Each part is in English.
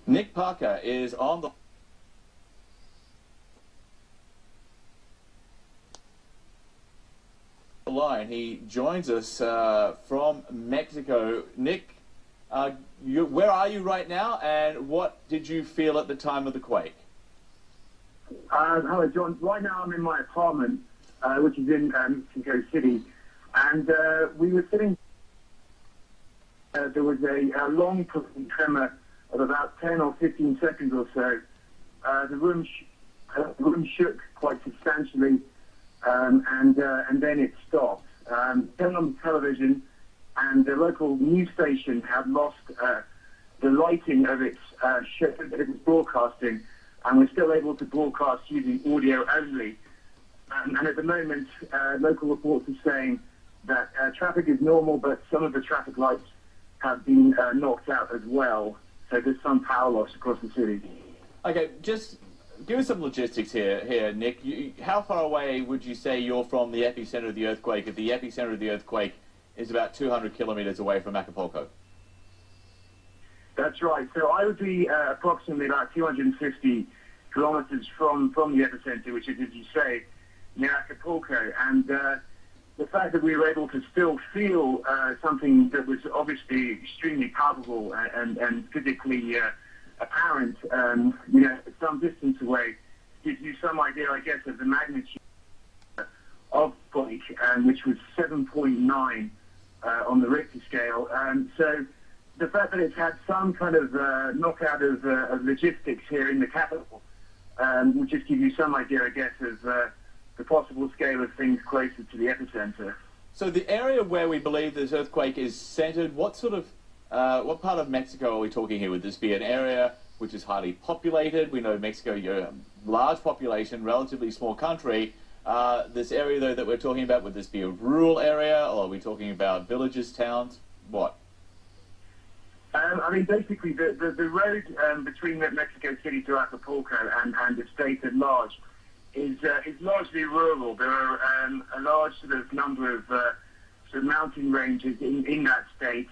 Nick Parker is on the line. He joins us from Mexico. Nick, where are you right now, and what did you feel at the time of the quake? Hello, John. Right now I'm in my apartment, which is in Mexico City, and we were sitting. There was a long tremor of about 10 or 15 seconds or so. The room shook quite substantially, and then it stopped. Turned on the television, and the local news station had lost the lighting of its show that it was broadcasting, and we're still able to broadcast using audio only. And at the moment, local reports are saying that traffic is normal, but some of the traffic lights have been knocked out as well. So there's some power loss across the city. Okay, just give us some logistics here, Nick. How far away would you say you're from the epicenter of the earthquake? If the epicenter of the earthquake is about 200 kilometers away from Acapulco. That's right. So I would be approximately about 250 kilometers from the epicenter, which is, as you say, near Acapulco. And the fact that we were able to still feel something that was obviously extremely palpable and physically apparent, some distance away, gives you some idea, I guess, of the magnitude of quake, which was 7.9 on the Richter scale. So the fact that it's had some kind of knockout of logistics here in the capital would just give you some idea, I guess, of the possible scale of things closer to the epicenter. So the area where we believe this earthquake is centered, what part of Mexico are we talking here? Would this be an area which is highly populated? We know Mexico, you're a large population, relatively small country. This area, though, that we're talking about, would this be a rural area, or are we talking about villages, towns? What? I mean, basically, the road between Mexico City to Acapulco and the state at large is largely rural. There are a large sort of number of sort of mountain ranges in that state,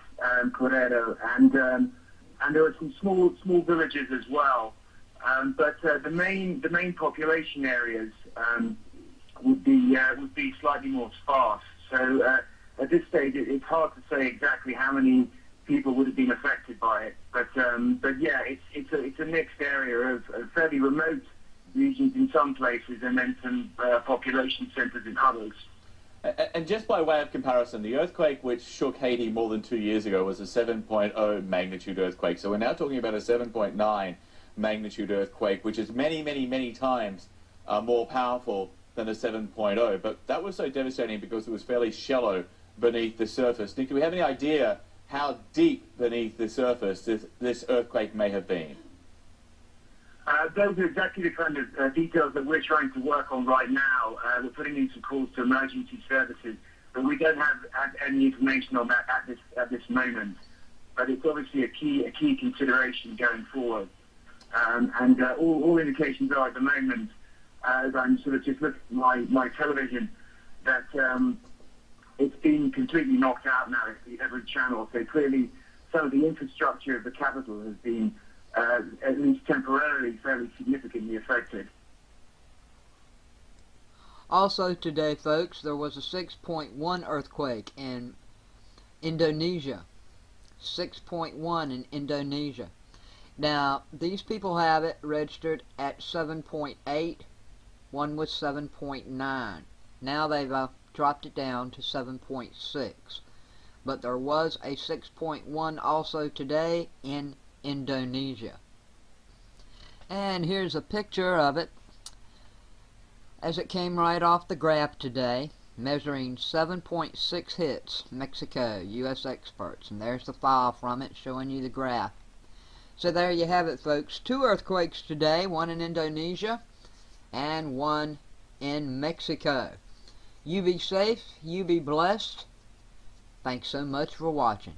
Guerrero, and there are some small villages as well. But the main population areas would be slightly more sparse. So at this stage, it's hard to say exactly how many people would have been affected by it. But yeah, it's a mixed area of fairly remote regions in some places, and then some population centers in others. And just by way of comparison, the earthquake which shook Haiti more than 2 years ago was a 7.0 magnitude earthquake. So we're now talking about a 7.9 magnitude earthquake, which is many, many, many times more powerful than a 7.0. But that was so devastating because it was fairly shallow beneath the surface. Nick, do we have any idea how deep beneath the surface this earthquake may have been? Those are exactly the kind of details that we're trying to work on right now. We're putting in some calls to emergency services, but we don't have any information on that at this moment. But it's obviously a key consideration going forward. And all indications are at the moment, as I'm sort of just looking at my television, that it's been completely knocked out now at every channel. So clearly, some of the infrastructure of the capital has been at least temporarily, fairly significantly affected. Also today, folks, there was a 6.1 earthquake in Indonesia. 6.1 in Indonesia. Now, these people have it registered at 7.8. One was 7.9. Now they've dropped it down to 7.6. But there was a 6.1 also today in Indonesia. And here's a picture of it as it came right off the graph today, measuring 7.6 hits, Mexico, US experts. And there's the file from it showing you the graph. So there you have it, folks. 2 earthquakes today, one in Indonesia and one in Mexico. You be safe, you be blessed. Thanks so much for watching.